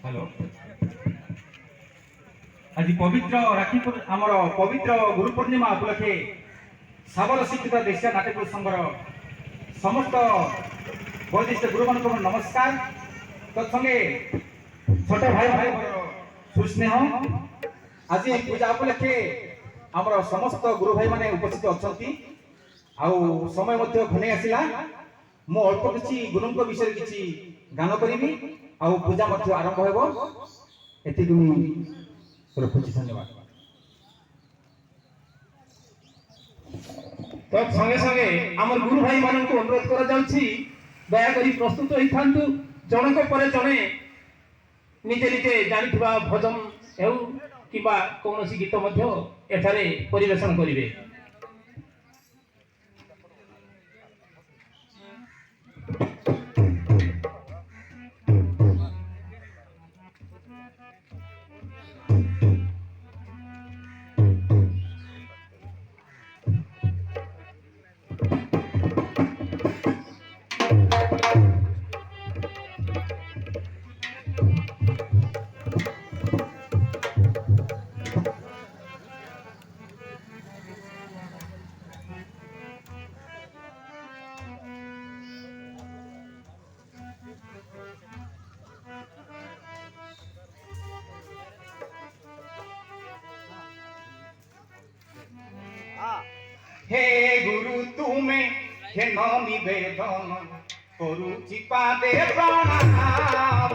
Hello आज पवित्र राखी आमर पवित्र गुरु पूर्णिमा उपलक्षे साबर शिक्षित देशिया नाट्य संघर समस्त वरिष्ठ गुरु मान नमस्कार तत्संगे छोट भाई भाई सुस्नेह आज पूजा उपलक्षे आमर समस्त गुरु भाई माने उपस्थित अच्छा आउ समय घने आसला मु अल्प किसी गुरु विषय किसी गान करी आउ पूजा आरंभ हो रखुची धन्यवाद। तो संगे संगे आमर गुरु भाई मान को अनुरोध करा जाउछि दया करी प्रस्तुत होई थांतु जनक परे जने निजे निजे जानिथिबा भजन हेउ किबा कोनोसी गीत मध्य एठारे परिवेशन करिवे। हे गुरु तुमे हे निवेदन करुचि पादे प्रणाम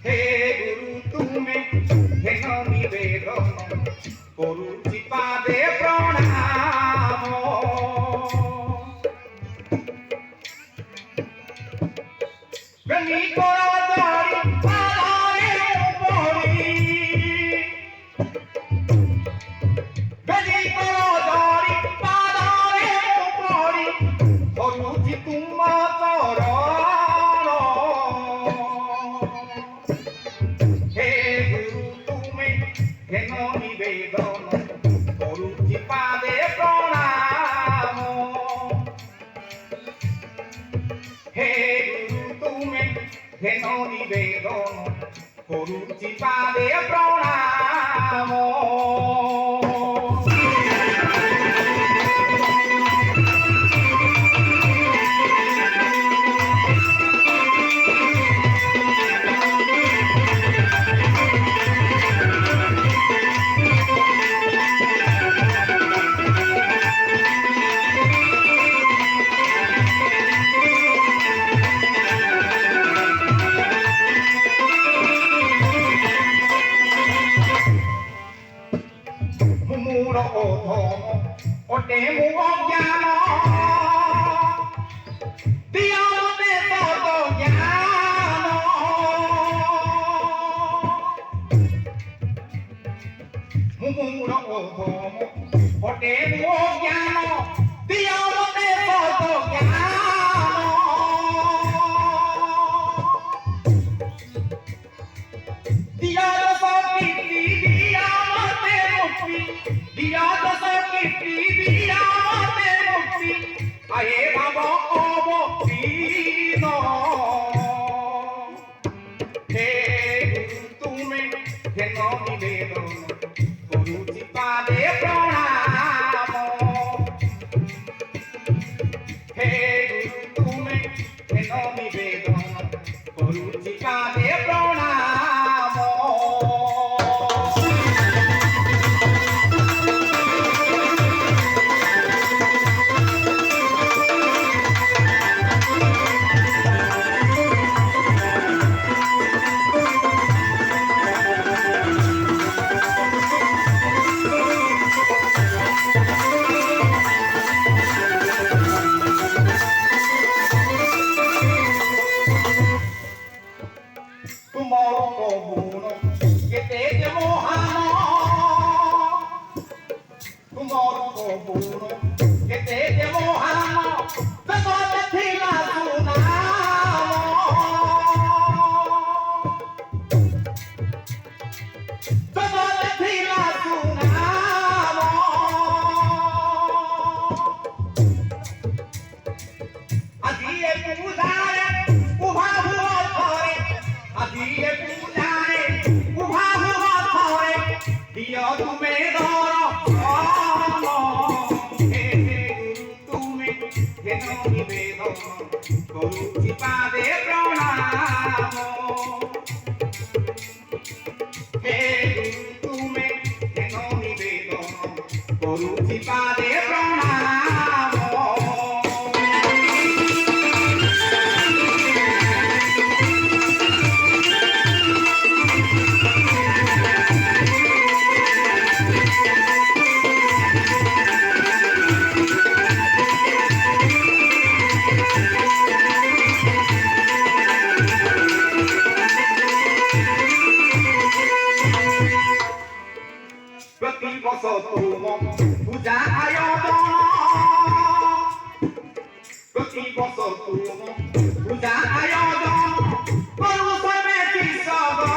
हे गुरु तुमे हे निवेदन करुचि पादे प्रणाम प्रेमी निवेदन करुचि पादे प्रणाम পূজারে উভা হুয়া ধরে আজিয়ে পূজারে উভা হুয়া ধরে দিয় তুমি ধর হে গুরু তুমি কেন নিবেদন করুছি পাদে প্রণাম হে গুরু তুমি কেন নিবেদন করুছি পাদে প্রণাম প্রতি বছর তুম পূজা আয়োজন প্রতি বছর তুম পূজা আয়োজন করু সবেতি সবন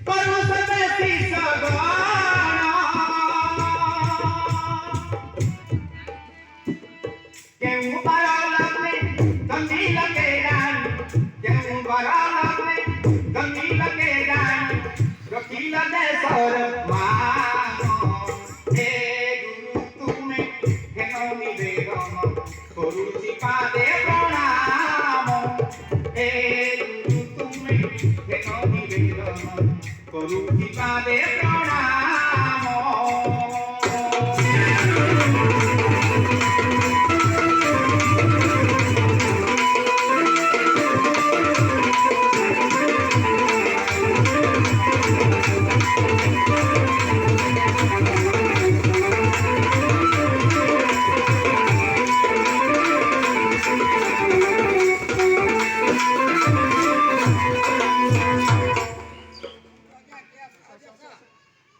করু সবেতি সবন কেউ বারালতে গন্ধি লগে গান কেউ বারালতে গন্ধি লগে গান রকিল দেশর মান হে গুরু তুমি কেন নিবেদন করুছি পাদে প্রণাম হে গুরু তুমি কেন নিবেদন করুছি পাদে